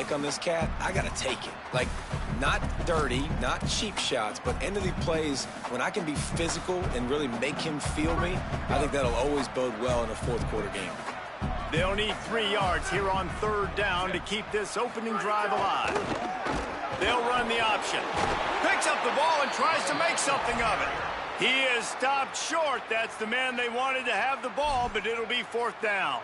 take on this cat, I got to take it. Like, not dirty, not cheap shots, but end of the plays, when I can be physical and really make him feel me, I think that'll always bode well in a fourth-quarter game. They'll need 3 yards here on 3rd down to keep this opening drive alive. They'll run the option. Picks up the ball and tries to make something of it. He is stopped short. That's the man they wanted to have the ball, but it'll be 4th down.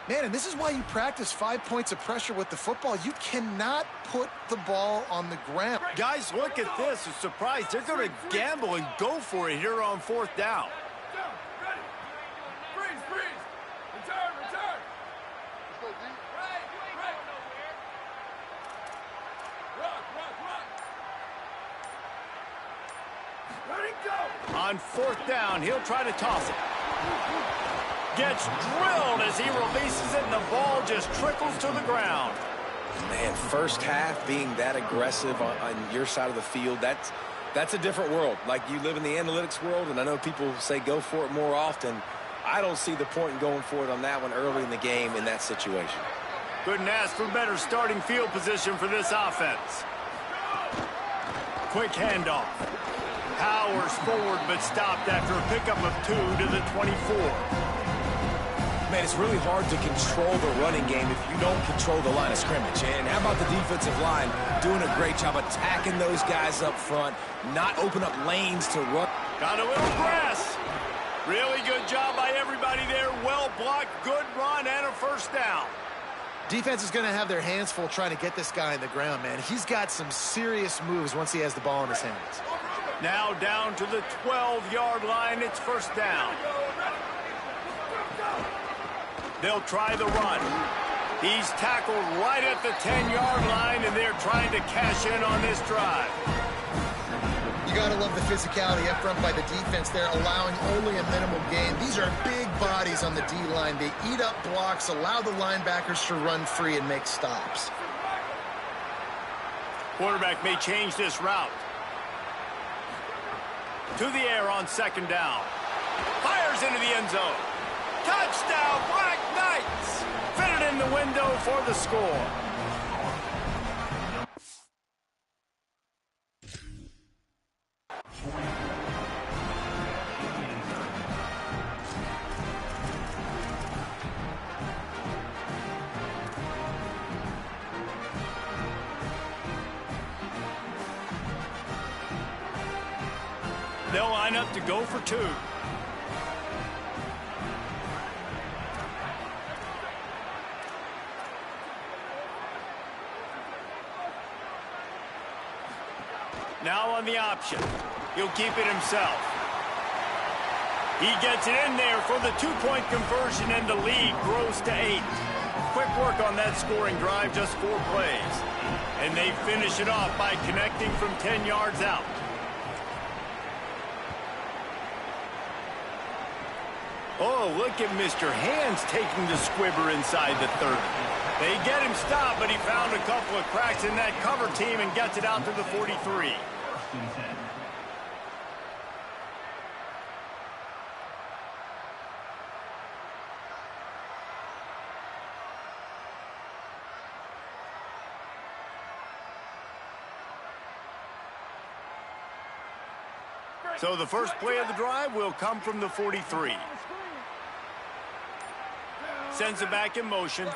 Man, and this is why you practice 5 points of pressure with the football. You cannot put the ball on the ground. Guys, look at this. A surprise. They're going to gamble and go for it here on 4th down. On 4th down, he'll try to toss it. Gets drilled as he releases it, and the ball just trickles to the ground. Man, first half being that aggressive on your side of the field, that's a different world. Like, you live in the analytics world, and I know people say go for it more often. I don't see the point in going for it on that one early in the game in that situation. Couldn't ask for better starting field position for this offense. Quick handoff. Powers forward, but stopped after a pickup of 2 to the 24. Man, it's really hard to control the running game if you don't control the line of scrimmage. And how about the defensive line doing a great job attacking those guys up front, not open up lanes to run. Got a little grass. Really good job by everybody there. Well blocked, good run, and a 1st down. Defense is going to have their hands full trying to get this guy on the ground, man. He's got some serious moves once he has the ball in his hands. Now down to the 12-yard line. It's 1st down. They'll try the run. He's tackled right at the 10-yard line, and they're trying to cash in on this drive. You got to love the physicality up front by the defense there, allowing only a minimal gain. These are big bodies on the D-line. They eat up blocks, allow the linebackers to run free and make stops. Quarterback may change this route. To the air on 2nd down. Fires into the end zone. Touchdown, Black Knights! Fitted in the window for the score. They'll line up to go for 2. Now on the option. He'll keep it himself. He gets it in there for the 2-point conversion, and the lead grows to 8. Quick work on that scoring drive, just 4 plays. And they finish it off by connecting from 10 yards out. Oh, look at Mr. Hands taking the squibber inside the 30. They get him stopped, but he found a couple of cracks in that cover team and gets it out to the 43. So the first play of the drive will come from the 43. Sends it back in motion.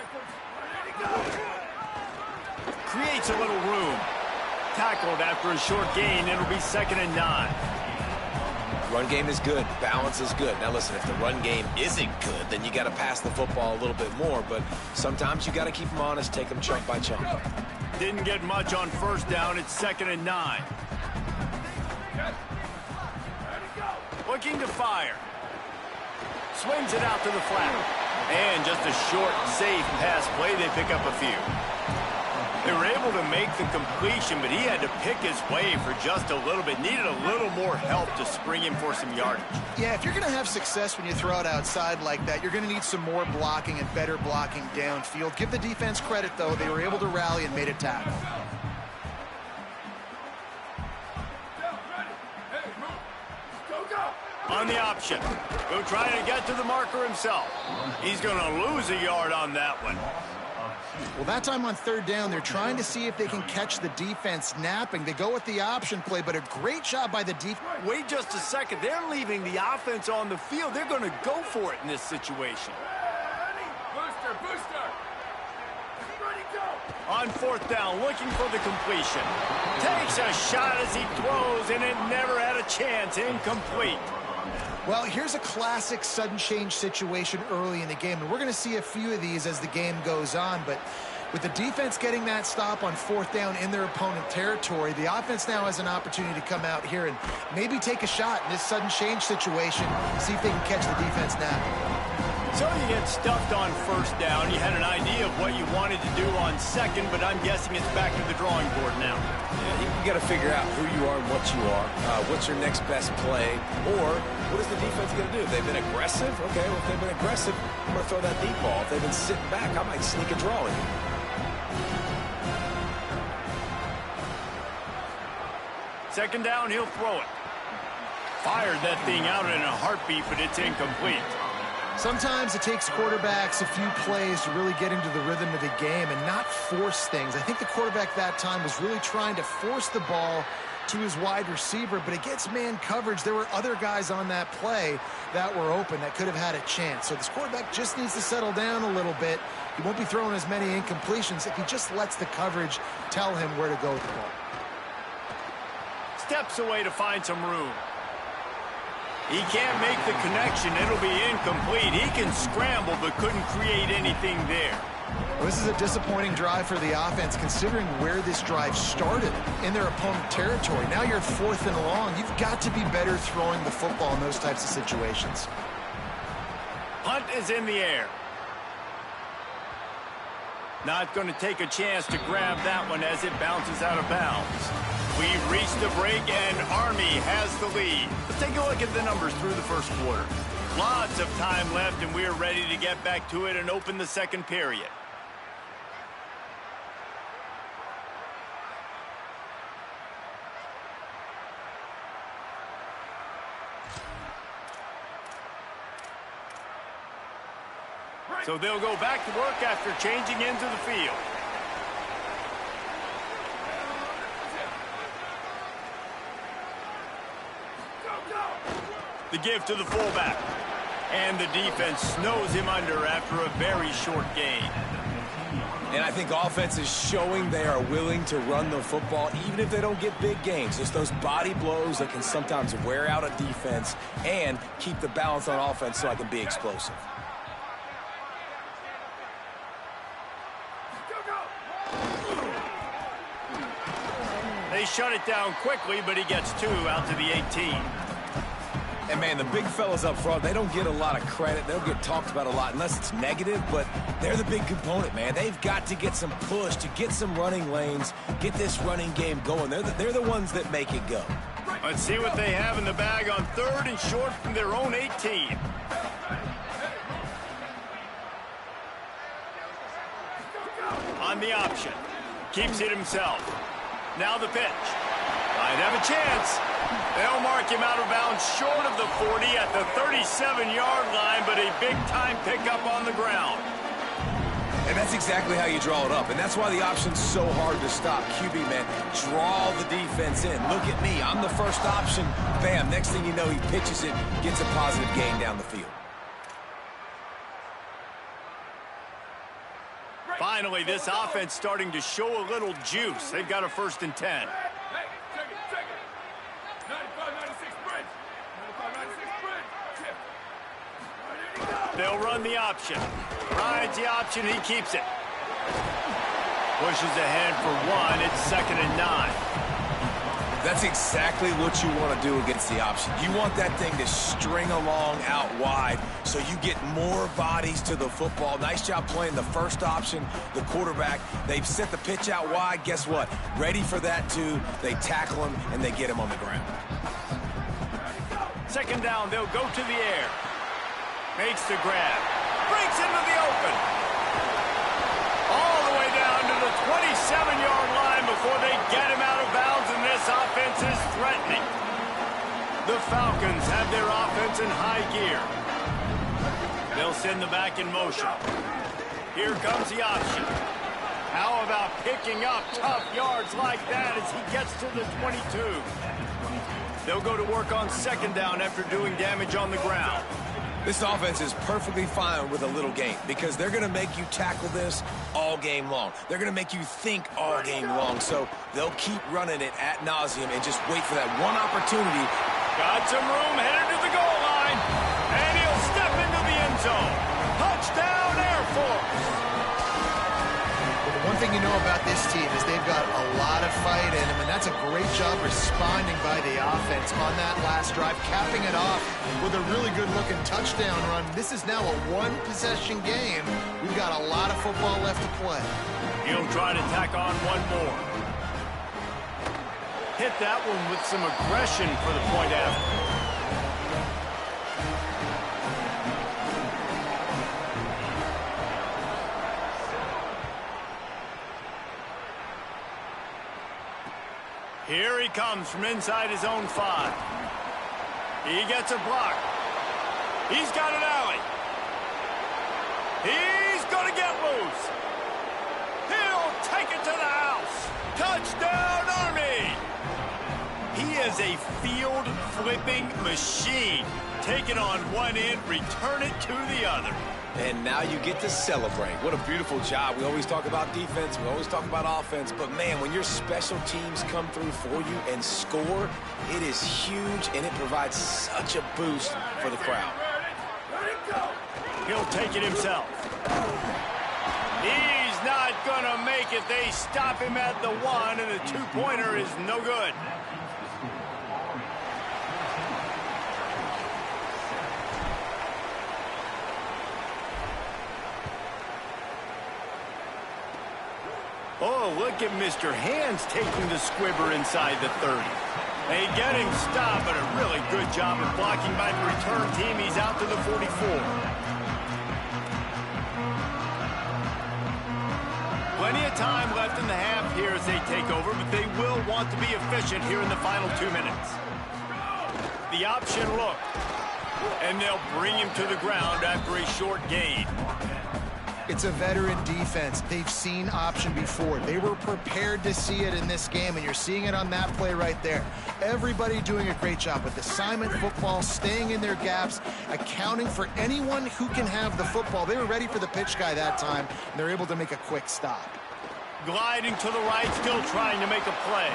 Creates a little room. Tackled after a short gain. It'll be 2nd and 9. Run game is good. Balance is good. Now listen, if the run game isn't good, then you got to pass the football a little bit more. But sometimes you got to keep them honest, take them chunk by chunk. Didn't get much on 1st down. It's 2nd and 9. Looking to fire. Swings it out to the flat. And just a short, safe pass play. They pick up a few. They were able to make the completion, but he had to pick his way for just a little bit. Needed a little more help to spring him for some yardage. Yeah, if you're going to have success when you throw it outside like that, you're going to need some more blocking and better blocking downfield. Give the defense credit, though. They were able to rally and made a tackle. On the option. Go try to get to the marker himself. He's going to lose a yard on that one. Well, that time on third down, they're trying to see if they can catch the defense napping. They go with the option play, but a great job by the defense. Wait just a second. They're leaving the offense on the field. They're going to go for it in this situation. Booster. Ready, go. On fourth down, looking for the completion. Takes a shot as he throws, and it never had a chance. Incomplete. Well, here's a classic sudden change situation early in the game, and we're going to see a few of these as the game goes on, but with the defense getting that stop on fourth down in their opponent territory, the offense now has an opportunity to come out here and maybe take a shot in this sudden change situation, see if they can catch the defense now. So you get stuffed on first down. You had an idea of what you wanted to do on second, but I'm guessing it's back to the drawing board now. Yeah, you got to figure out who you are and what you are. What's your next best play? Or what is the defense going to do? They've been aggressive? Okay, well, if they've been aggressive, I'm going to throw that deep ball. If they've been sitting back, I might sneak a draw in you. Second down, he'll throw it. Fired that thing out in a heartbeat, but it's incomplete. Sometimes it takes quarterbacks a few plays to really get into the rhythm of the game and not force things. I think the quarterback that time was really trying to force the ball to his wide receiver, but against man coverage, there were other guys on that play that were open that could have had a chance. So this quarterback just needs to settle down a little bit. He won't be throwing as many incompletions if he just lets the coverage tell him where to go with the ball. Steps away to find some room. He can't make the connection. It'll be incomplete. He can scramble, but couldn't create anything there. Well, this is a disappointing drive for the offense, considering where this drive started in their opponent territory. Now you're fourth and long. You've got to be better throwing the football in those types of situations. Punt is in the air. Not going to take a chance to grab that one as it bounces out of bounds. We've reached the break, and Army has the lead. Let's take a look at the numbers through the first quarter. Lots of time left, and we're ready to get back to it and open the second period. So they'll go back to work after changing into the field. The give to the fullback. And the defense snows him under after a very short gain. And I think offense is showing they are willing to run the football, even if they don't get big gains. Just those body blows that can sometimes wear out a defense and keep the balance on offense so I can be explosive. They shut it down quickly, but he gets two out to the 18. And, man, the big fellas up front, they don't get a lot of credit. They'll get talked about a lot unless it's negative, but they're the big component, man. They've got to get some push to get some running lanes, get this running game going. They're the ones that make it go. Let's see what they have in the bag on third and short from their own 18. On the option. Keeps it himself. Now the pitch. Might have a chance. They'll mark him out of bounds short of the 40 at the 37-yard line, but a big-time pickup on the ground. And that's exactly how you draw it up. And that's why the option's so hard to stop. QB, man, draw the defense in. Look at me. I'm the first option. Bam. Next thing you know, he pitches it, gets a positive gain down the field. Finally, this offense starting to show a little juice. They've got a 1st and 10. Hey, check it. 95-96 bridge. 95-96 bridge. Shift. They'll run the option. Rides the option, he keeps it. Pushes ahead for one. It's 2nd and 9. That's exactly what you want to do against the option. You want that thing to string along out wide so you get more bodies to the football. Nice job playing the first option, the quarterback. They've set the pitch out wide. Guess what? Ready for that too. They tackle him and they get him on the ground. 2nd down, they'll go to the air. Makes the grab. Breaks into the open. All the way down to the 27-yard line before they get him out of bounds, and this offense is threatening. The Falcons have their offense in high gear. They'll send the back in motion. Here comes the option. How about picking up tough yards like that as he gets to the 22? They'll go to work on second down after doing damage on the ground. This offense is perfectly fine with a little game because they're going to make you tackle this all game long. They're going to make you think all game long. So they'll keep running it ad nauseum and just wait for that one opportunity. Got some room headed to the goal line. And he'll step into the end zone. Touchdown, Air Force. Well, the one thing you know about this team is they've got a lot of fight in them, and that's a great job responding by the offense on that last drive, capping it off with a really good-looking touchdown run. This is now a one-possession game. We've got a lot of football left to play. He'll try to tack on one more. Hit that one with some aggression for the point after. Here he comes from inside his own 5. He gets a block. He's got an alley. He's going to get loose. He'll take it to the house. Touchdown, Army! He is a field-flipping machine. Take it on one end, return it to the other. And now you get to celebrate. What a beautiful job. We always talk about defense. We always talk about offense. But, man, when your special teams come through for you and score, it is huge, and it provides such a boost for the crowd. He'll take it himself. He's not going to make it. They stop him at the 1, and the two-pointer is no good. Oh, look at Mr. Hands taking the squibber inside the 30. They get him stopped, but a really good job of blocking by the return team. He's out to the 44. Plenty of time left in the half here as they take over, but they will want to be efficient here in the final 2 minutes. The option look, and they'll bring him to the ground after a short gain. It's a veteran defense. They've seen option before. They were prepared to see it in this game, and you're seeing it on that play right there. Everybody doing a great job with assignment football, staying in their gaps, accounting for anyone who can have the football. They were ready for the pitch guy that time, and they're able to make a quick stop. Gliding to the right, still trying to make a play.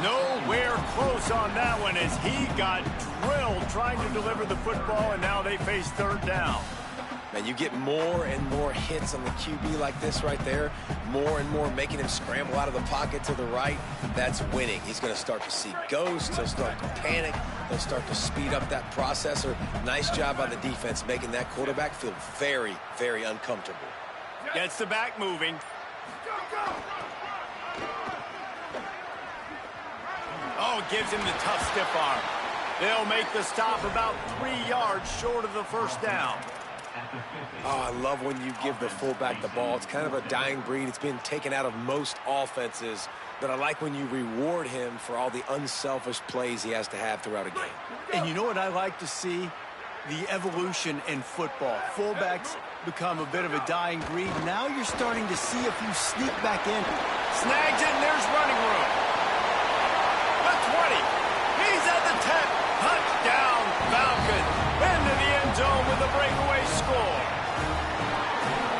Nowhere close on that one as he got drilled trying to deliver the football, and now they face third down. Man, you get more and more hits on the QB like this right there, more and more making him scramble out of the pocket to the right. That's winning. He's going to start to see ghosts. He'll start to panic. He'll start to speed up that processor. Nice job by the defense making that quarterback feel very, very uncomfortable. Gets the back moving. Oh, gives him the tough stiff arm. They'll make the stop about 3 yards short of the first down. Oh, I love when you give the fullback the ball. It's kind of a dying breed. It's been taken out of most offenses, but I like when you reward him for all the unselfish plays he has to have throughout a game. And you know what I like to see? The evolution in football. Fullbacks become a bit of a dying breed. Now you're starting to see a few sneak back in. Snags it, and there's running room. The 20. He's at the 10. Touchdown, Falcons. Into the end zone with a breakaway score.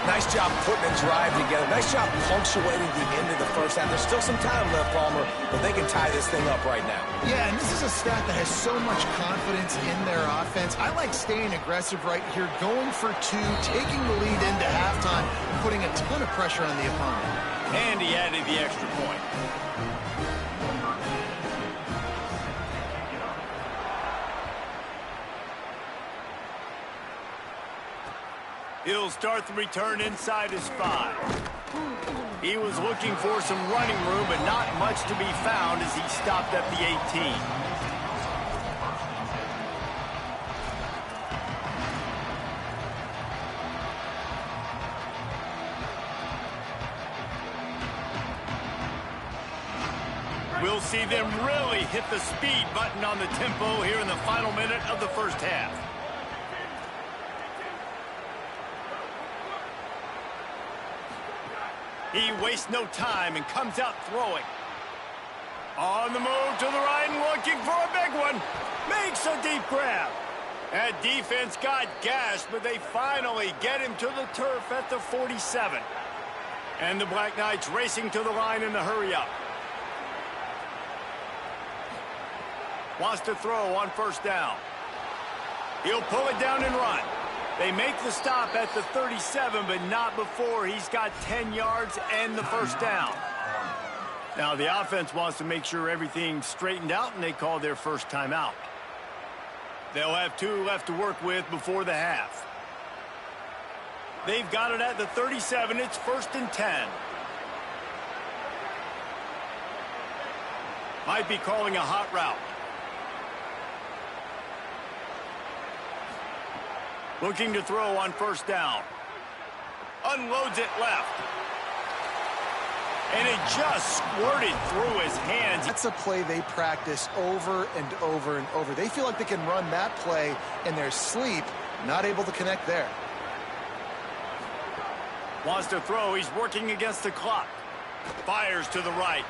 Nice job putting a drive together. Nice job punctuating the end of the first half. There's still some time left, Palmer, but they can tie this thing up right now. Yeah, and this is a stat that has so much confidence in their offense. I like staying aggressive right here, going for 2, taking the lead into halftime, and putting a ton of pressure on the opponent. And he added the extra point. He'll start the return inside his 5. He was looking for some running room, but not much to be found as he stopped at the 18. We'll see them really hit the speed button on the tempo here in the final minute of the first half. He wastes no time and comes out throwing. On the move to the right and looking for a big one. Makes a deep grab. That defense got gashed, but they finally get him to the turf at the 47. And the Black Knights racing to the line in the hurry-up. Wants to throw on first down. He'll pull it down and run. They make the stop at the 37, but not before he's got 10 yards and the first down. Now the offense wants to make sure everything's straightened out, and they call their first timeout. They'll have 2 left to work with before the half. They've got it at the 37. It's 1st and 10. Might be calling a hot route. Looking to throw on first down. Unloads it left. And it just squirted through his hands. That's a play they practice over and over and over. They feel like they can run that play in their sleep, not able to connect there. Wants to throw. He's working against the clock. Fires to the right.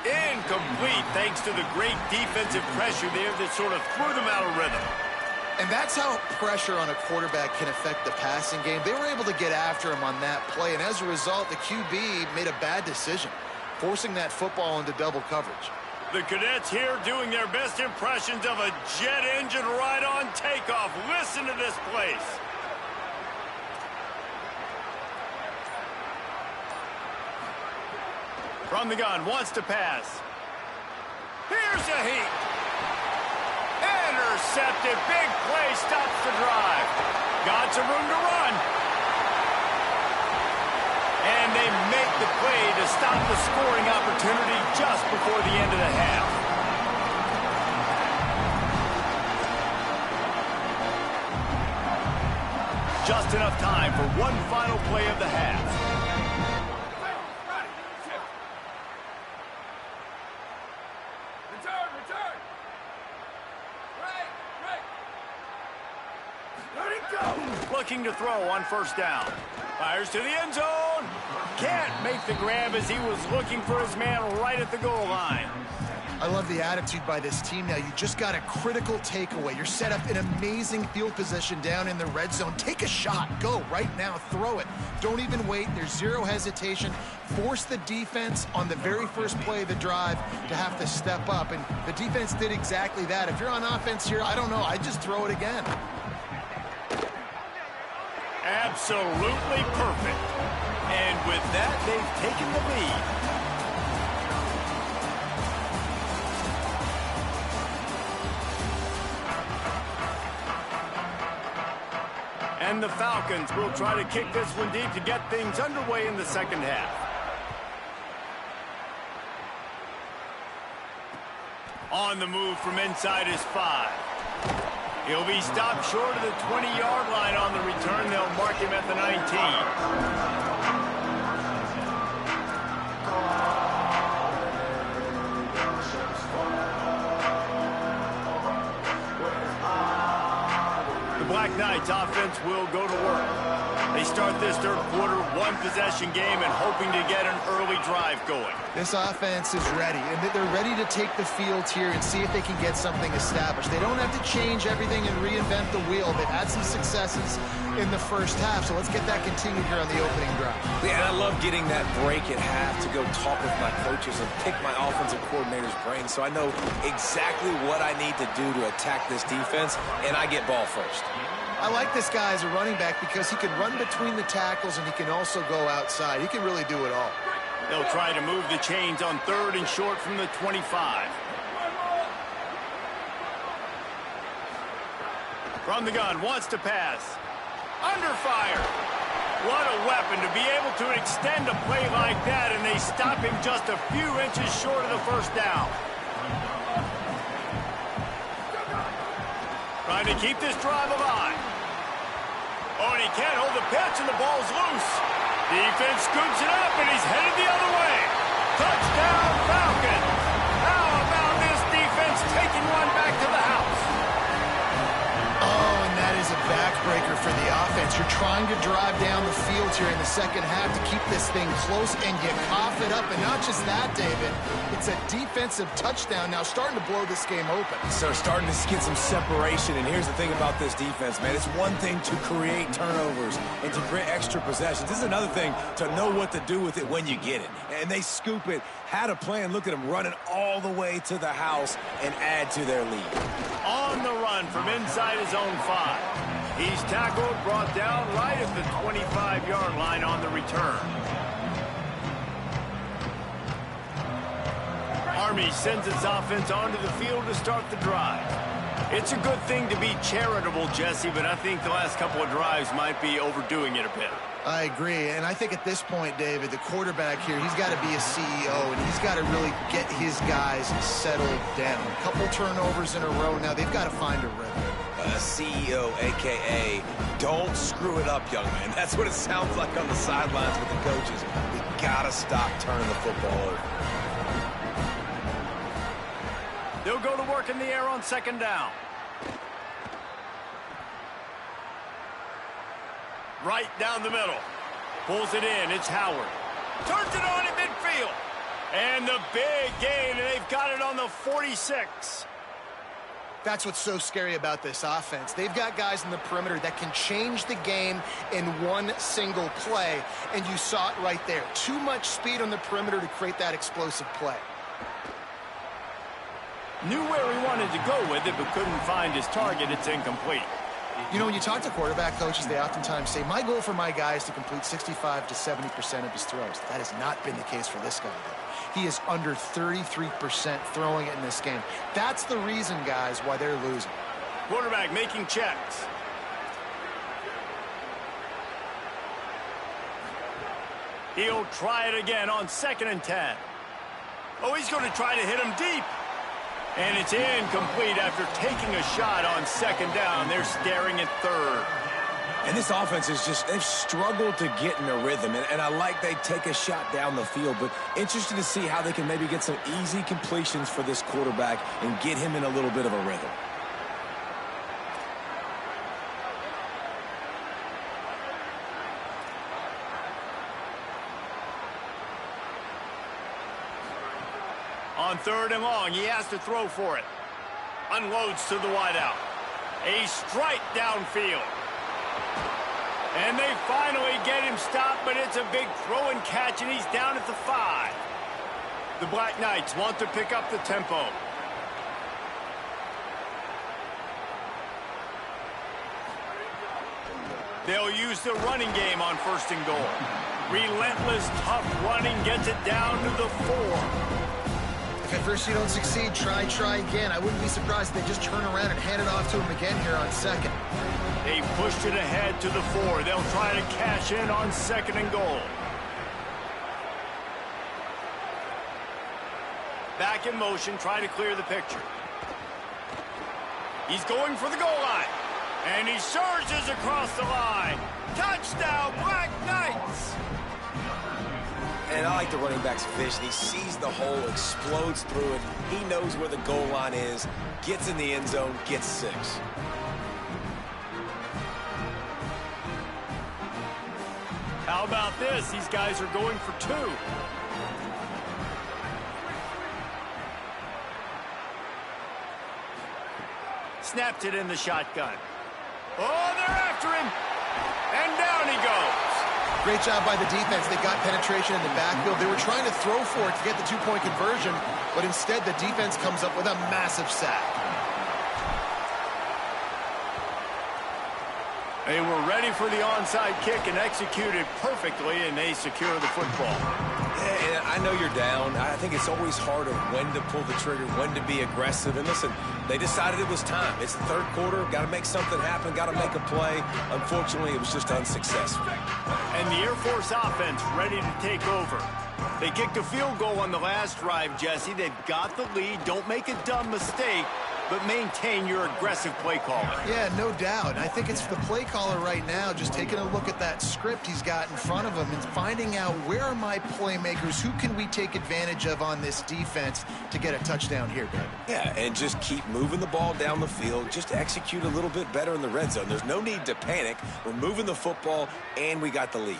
Incomplete thanks to the great defensive pressure there that sort of threw them out of rhythm. And that's how pressure on a quarterback can affect the passing game. They were able to get after him on that play, and as a result, the QB made a bad decision, forcing that football into double coverage. The cadets here doing their best impressions of a jet engine right on takeoff. Listen to this place. From the gun, wants to pass. Here's a heat. Intercepted. Big play, stops the drive. Got some room to run. And they make the play to stop the scoring opportunity just before the end of the half. Just enough time for one final play of the half. Looking to throw on first down. Fires to the end zone. Can't make the grab as he was looking for his man right at the goal line. I love the attitude by this team now. You just got a critical takeaway. You're set up in amazing field position down in the red zone. Take a shot. Go right now. Throw it. Don't even wait. There's zero hesitation. Force the defense on the very first play of the drive to have to step up. And the defense did exactly that. If you're on offense here, I don't know. I'd just throw it again. Absolutely perfect. And with that, they've taken the lead. And the Falcons will try to kick this one deep to get things underway in the second half. On the move from inside his 5. He'll be stopped short of the 20-yard line on the return. They'll mark him at the 19. Black Knights offense will go to work. They start this third quarter, one-possession game, and hoping to get an early drive going. This offense is ready, and they're ready to take the field here and see if they can get something established. They don't have to change everything and reinvent the wheel. They've had some successes in the first half, so let's get that continued here on the opening drive. Yeah, and I love getting that break at half to go talk with my coaches and pick my offensive coordinator's brain so I know exactly what I need to do to attack this defense, and I get ball first. I like this guy as a running back because he can run between the tackles and he can also go outside. He can really do it all. They'll try to move the chains on 3rd and short from the 25. From the gun, wants to pass. Under fire. What a weapon to be able to extend a play like that, and they stop him just a few inches short of the first down. Trying to keep this drive alive. Oh, and he can't hold the pitch, and the ball's loose. Defense scoops it up, and he's headed the other way. Touchdown, Falcons. How about this defense taking one back to the house? Oh, and that is a backbreaker for the offense. You're trying to drive down the field here in the second half to keep this thing close, and you cough it up. And not just that, David, it's a defensive touchdown now starting to blow this game open. So starting to get some separation, and here's the thing about this defense, man. It's one thing to create turnovers and to create extra possessions. This is another thing to know what to do with it when you get it. And they scoop it, had a plan. Look at them running all the way to the house and add to their lead. On the run from inside his own 5. He's tackled, brought down right at the 25-yard line on the return. Army sends its offense onto the field to start the drive. It's a good thing to be charitable, Jesse, but I think the last couple of drives might be overdoing it a bit. I agree, and I think at this point, David, the quarterback here, he's got to be a CEO, and he's got to really get his guys settled down. A couple turnovers in a row now. They've got to find a rhythm. CEO, a.k.a. don't screw it up, young man. That's what it sounds like on the sidelines with the coaches. We got to stop turning the football over. They'll go to work in the air on second down. Right down the middle. Pulls it in. It's Howard. Turns it on in midfield. And the big gain, and they've got it on the 46. That's what's so scary about this offense. They've got guys in the perimeter that can change the game in one single play, and you saw it right there. Too much speed on the perimeter to create that explosive play. Knew where he wanted to go with it, but couldn't find his target. It's incomplete. You know, when you talk to quarterback coaches, they oftentimes say, my goal for my guy is to complete 65 to 70% of his throws. That has not been the case for this guy, though. He is under 33% throwing it in this game. That's the reason, guys, why they're losing. Quarterback making checks. He'll try it again on 2nd and 10. Oh, he's going to try to hit him deep. And it's incomplete after taking a shot on 2nd down. They're staring at 3rd. And this offense is just, they've struggled to get in a rhythm. And I like they take a shot down the field, but interested to see how they can maybe get some easy completions for this quarterback and get him in a little bit of a rhythm. On 3rd and long, he has to throw for it. Unloads to the wideout. A strike downfield. And they finally get him stopped, but it's a big throw and catch, and he's down at the 5. The Black Knights want to pick up the tempo. They'll use the running game on 1st and goal. Relentless, tough running gets it down to the 4. If at first you don't succeed, try again. I wouldn't be surprised if they just turn around and hand it off to him again here on 2nd. They pushed it ahead to the 4. They'll try to cash in on 2nd and goal. Back in motion, try to clear the picture. He's going for the goal line. And he surges across the line. Touchdown, Black Knights! And I like the running back's vision. He sees the hole, explodes through it. He knows where the goal line is, gets in the end zone, gets 6. How about this? These guys are going for 2. Snapped it in the shotgun. Oh, they're after him. And down he goes. Great job by the defense. They got penetration in the backfield. They were trying to throw for it to get the 2-point conversion, but instead the defense comes up with a massive sack. They were ready for the onside kick and executed perfectly, and they secure the football. Yeah, and I know you're down. I think it's always harder when to pull the trigger, when to be aggressive. And listen, they decided it was time. It's the 3rd quarter. Got to make something happen. Got to make a play. Unfortunately, it was just unsuccessful. And the Air Force offense ready to take over. They kicked a field goal on the last drive, Jesse. They've got the lead. Don't make a dumb mistake. but maintain your aggressive play calling. Yeah, no doubt. I think it's the play caller right now just taking a look at that script he's got in front of him and finding out where are my playmakers, who can we take advantage of on this defense to get a touchdown here, David. Yeah, and just keep moving the ball down the field. Just execute a little bit better in the red zone. There's no need to panic. We're moving the football, and we got the lead.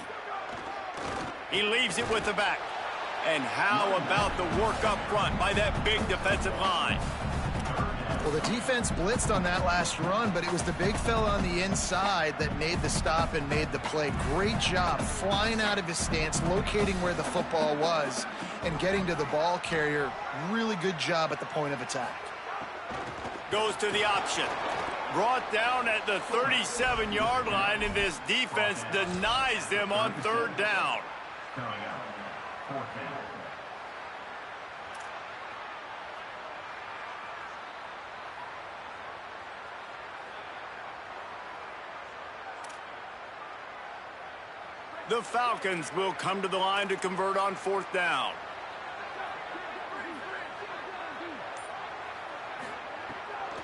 He leaves it with the back. And how about the work up front by that big defensive line? Well, the defense blitzed on that last run, but it was the big fella on the inside that made the stop and made the play. Great job flying out of his stance, locating where the football was, and getting to the ball carrier. Really good job at the point of attack. Goes to the option. Brought down at the 37-yard line, and this defense denies them on third down. The Falcons will come to the line to convert on fourth down.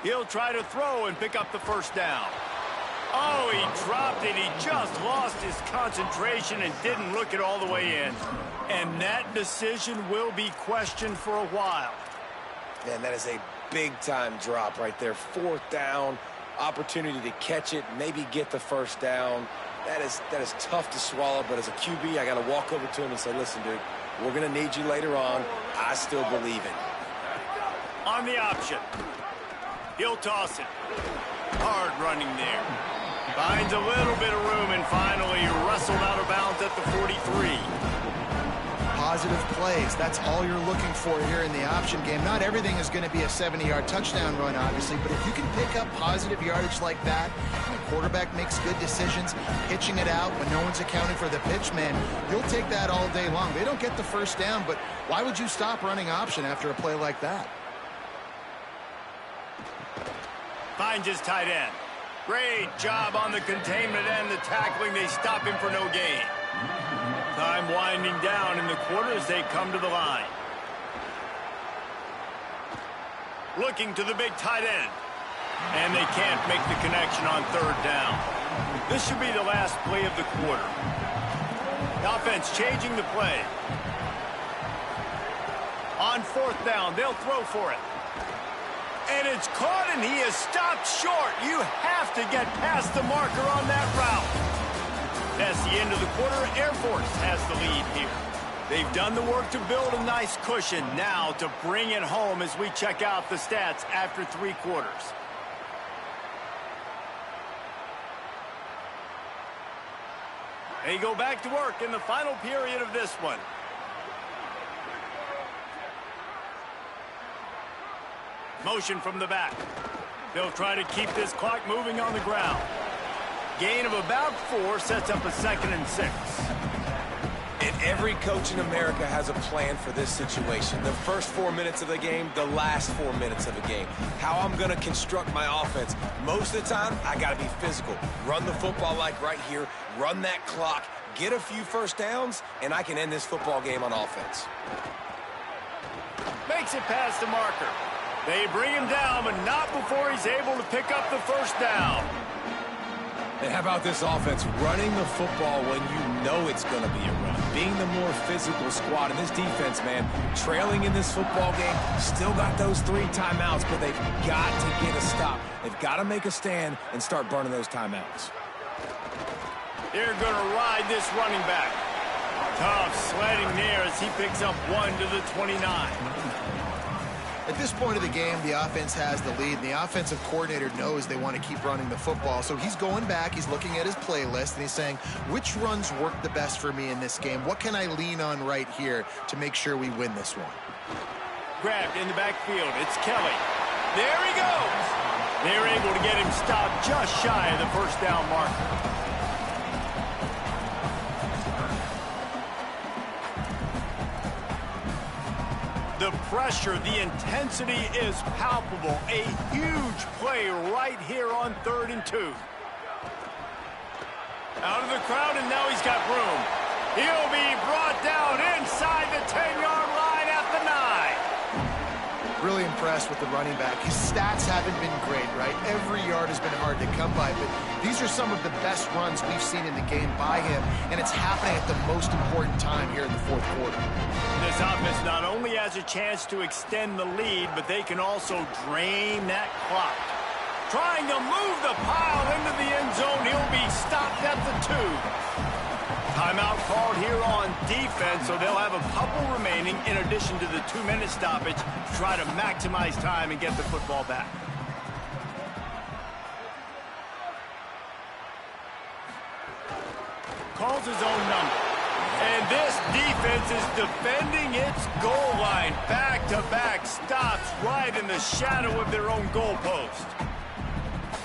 He'll try to throw and pick up the first down. Oh, he dropped it. He just lost his concentration and didn't look it all the way in. And that decision will be questioned for a while. Man, that is a big-time drop right there. Fourth down, opportunity to catch it, maybe get the first down. That is tough to swallow, but as a QB, I got to walk over to him and say, listen, dude, we're going to need you later on. I still believe in you. On the option. He'll toss it. Hard running there. Finds a little bit of room and finally wrestled out of bounds at the 43. Positive plays. That's all you're looking for here in the option game. Not everything is going to be a 70-yard touchdown run, obviously, but if you can pick up positive yardage like that, and the quarterback makes good decisions, pitching it out when no one's accounting for the pitch, man, you'll take that all day long. They don't get the first down, but why would you stop running option after a play like that? Finds his tight end. Great job on the containment and the tackling. They stop him for no gain. Time winding down in the quarter as they come to the line. Looking to the big tight end. And they can't make the connection on third down. This should be the last play of the quarter. The offense changing the play. On fourth down, they'll throw for it. And it's caught, and he is stopped short. You have to get past the marker on that route. That's the end of the quarter. Air Force has the lead here. They've done the work to build a nice cushion. Now to bring it home as we check out the stats after 3 quarters. They go back to work in the final period of this one. Motion from the back. They'll try to keep this clock moving on the ground. Gain of about 4 sets up a 2nd and 6. And every coach in America has a plan for this situation. The first 4 minutes of the game, the last 4 minutes of the game. How I'm going to construct my offense. Most of the time, I got to be physical. Run the football like right here. Run that clock. Get a few first downs, and I can end this football game on offense. Makes it past the marker. They bring him down, but not before he's able to pick up the first down. And how about this offense? Running the football when you know it's going to be a run. Being the more physical squad. And this defense, man, trailing in this football game, still got those 3 timeouts, but they've got to get a stop. They've got to make a stand and start burning those timeouts. They're going to ride this running back. Tough sledding there as he picks up 1 to the 29. At this point of the game, the offense has the lead, and the offensive coordinator knows they want to keep running the football. So he's going back, he's looking at his playlist, and he's saying, which runs work the best for me in this game? What can I lean on right here to make sure we win this one? Grabbed in the backfield. It's Kelly. There he goes. They're able to get him stopped just shy of the first down marker. The pressure, the intensity is palpable. A huge play right here on 3rd and 2. Out of the crowd, and now he's got room. He'll be brought down inside the 10-yard line at the 9. Really impressive impressed with the running back. His stats haven't been great, right? Every yard has been hard to come by, but these are some of the best runs we've seen in the game by him, and it's happening at the most important time here in the fourth quarter. This offense not only has a chance to extend the lead, but they can also drain that clock. Trying to move the pile into the end zone. He'll be stopped at the 2. Timeout called here on defense, so they'll have a couple remaining in addition to the 2-minute stoppage to try to maximize time and get the football back. Calls his own number. And this defense is defending its goal line. Back-to-back stops right in the shadow of their own goalpost.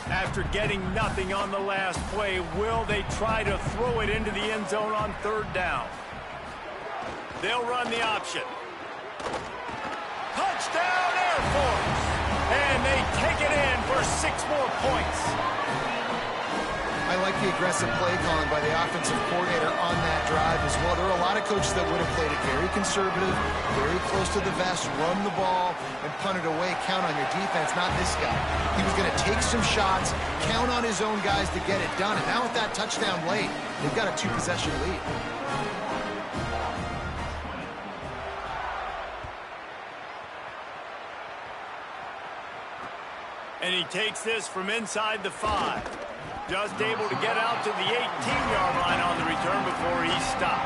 After getting nothing on the last play, will they try to throw it into the end zone on 3rd down? They'll run the option. Touchdown Air Force! And they take it in for 6 more points. I like the aggressive play calling by the offensive coordinator on that drive as well. There are a lot of coaches that would have played it very conservative, very close to the vest, run the ball, and punt it away. Count on your defense, not this guy. He was going to take some shots, count on his own guys to get it done. And now with that touchdown late, they've got a 2-possession lead. And he takes this from inside the 5. Just able to get out to the 18-yard line on the return before he stopped.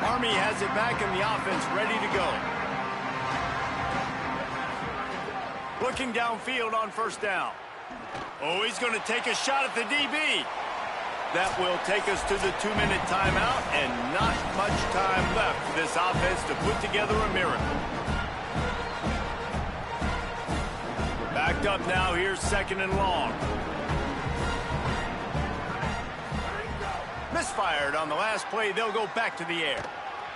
Army has it back in the offense, ready to go. Looking downfield on 1st down. Oh, he's going to take a shot at the DB. That will take us to the 2-minute timeout, and not much time left for this offense to put together a miracle. Backed up now, here's 2nd and long. Misfired on the last play, they'll go back to the air.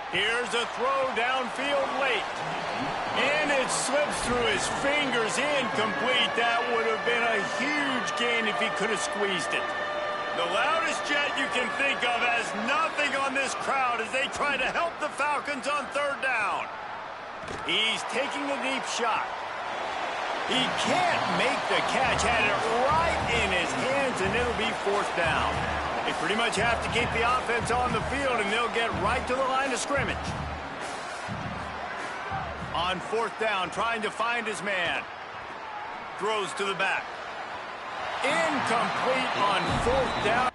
Here's a throw downfield late. And it slips through his fingers, incomplete. That would have been a huge gain if he could have squeezed it. The loudest jet you can think of has nothing on this crowd as they try to help the Falcons on 3rd down. He's taking a deep shot. He can't make the catch. Had it right in his hands, and it'll be 4th down. They pretty much have to keep the offense on the field, and they'll get right to the line of scrimmage. On 4th down, trying to find his man. Throws to the back. Incomplete on 4th down.